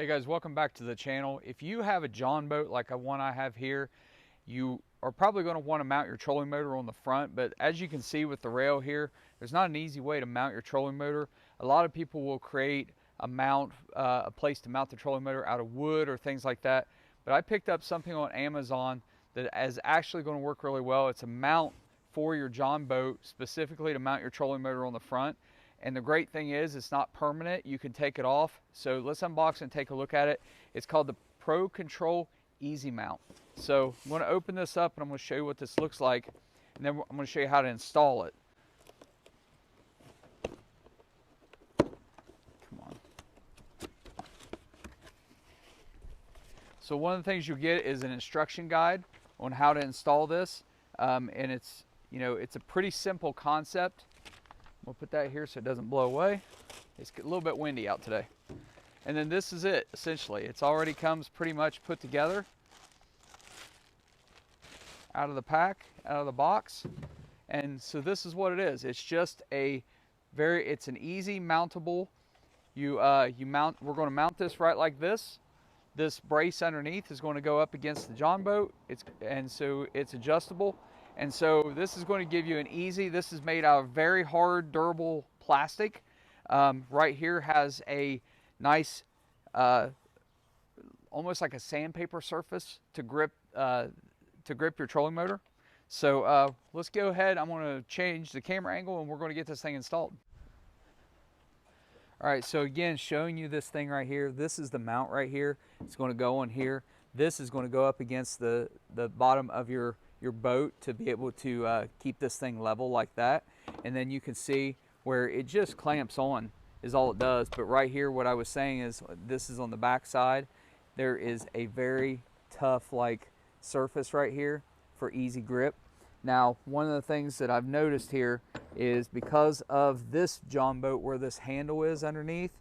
Hey guys, welcome back to the channel. If you have a John boat like the one I have here, you are probably going to want to mount your trolling motor on the front, but as you can see with the rail here, there's not an easy way to mount your trolling motor. A lot of people will create a place to mount the trolling motor out of wood or things like that, but I picked up something on Amazon that is actually going to work really well. It's a mount for your John boat, specifically to mount your trolling motor on the front. And the great thing is it's not permanent. You can take it off. So let's unbox and take a look at it. It's called the Pro Controll EZ Mount. So I'm going to open this up and I'm going to show you what this looks like. And then I'm going to show you how to install it. Come on. So one of the things you get is an instruction guide on how to install this. And it's a pretty simple concept. We'll put that here so it doesn't blow away. It's a little bit windy out today. And then this is it, essentially. It's already comes pretty much put together out of the pack, out of the box. And so this is what it is. It's just it's an easy mountable. We're going to mount this right like this. This brace underneath is going to go up against the John boat. And so it's adjustable. And so this is going to give you this is made out of very hard, durable plastic. Right here has a nice, almost like a sandpaper surface to grip your trolling motor. So let's go ahead. I'm going to change the camera angle and we're going to get this thing installed. All right, so again, showing you this thing right here. This is the mount right here. It's going to go on here. This is going to go up against the bottom of your boat to be able to keep this thing level like that. And then you can see where it just clamps on is all it does. But right here, what I was saying is this is on the back side. There is a very tough surface right here for easy grip. Now, one of the things that I've noticed here is because of this John boat where this handle is underneath,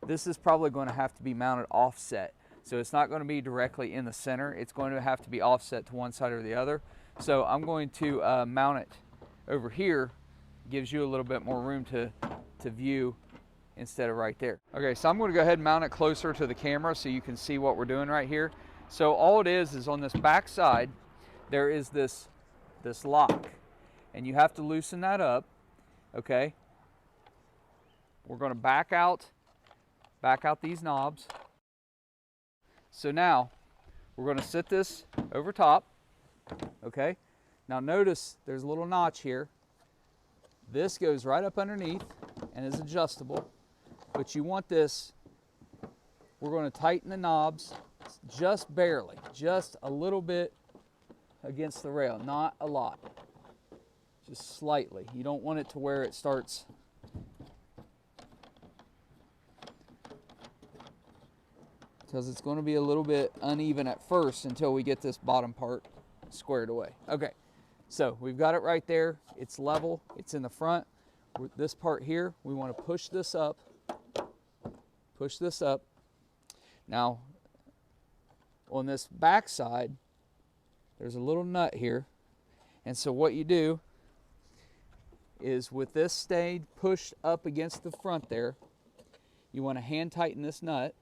this is probably going to have to be mounted offset. So it's not going to be directly in the center. It's going to have to be offset to one side or the other. So I'm going to mount it over here. Gives you a little bit more room to view instead of right there. Okay, so I'm going to go ahead and mount it closer to the camera so you can see what we're doing right here. So all it is on this back side, there is this lock. And you have to loosen that up, okay? We're going to back out these knobs. So now we're going to sit this over top. Okay, now notice there's a little notch here. This goes right up underneath and is adjustable, but you want this, we're going to tighten the knobs just barely, just a little bit against the rail, not a lot, just slightly. You don't want it to where it starts because it's going to be a little bit uneven at first until we get this bottom part squared away. Okay, so we've got it right there. It's level. It's in the front. With this part here, we want to push this up. Push this up. Now, on this back side, there's a little nut here. And so what you do is with this stayed pushed up against the front there, you want to hand tighten this nut.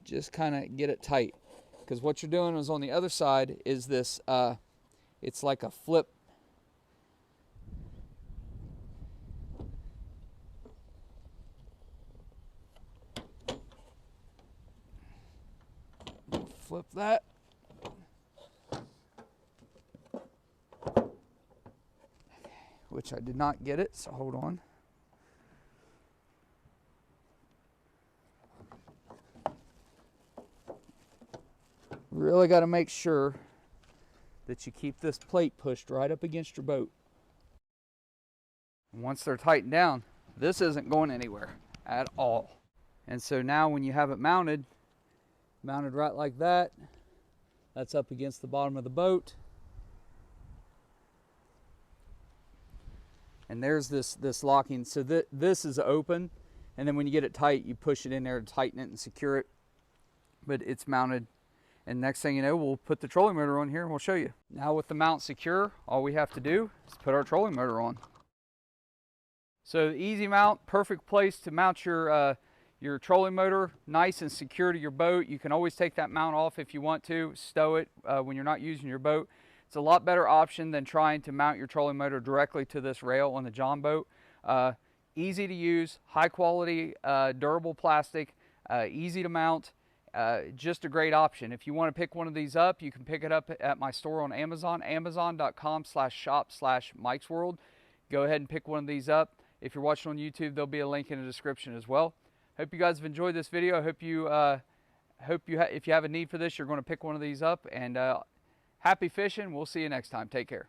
Just kind of get it tight, because what you're doing is on the other side is this it's like a flip. Flip that. Which I did not get it, so hold on. Really got to make sure that you keep this plate pushed right up against your boat. And once they're tightened down, this isn't going anywhere at all. And so now when you have it mounted right like that, that's up against the bottom of the boat. And there's this locking. So this is open, and then when you get it tight, you push it in there to tighten it and secure it. But it's mounted. And next thing you know, we'll put the trolling motor on here and we'll show you. Now with the mount secure, all we have to do is put our trolling motor on. So the EZ Mount, perfect place to mount your trolling motor, nice and secure to your boat. You can always take that mount off if you want to, stow it when you're not using your boat. It's a lot better option than trying to mount your trolling motor directly to this rail on the John boat. Easy to use, high quality, durable plastic, easy to mount. Just a great option. If you want to pick one of these up, you can pick it up at my store on Amazon, amazon.com/shop/MikesWorld. Go ahead and pick one of these up. If you're watching on YouTube, there'll be a link in the description as well. Hope you guys have enjoyed this video. Hope you, if you have a need for this, you're going to pick one of these up. And happy fishing. We'll see you next time. Take care.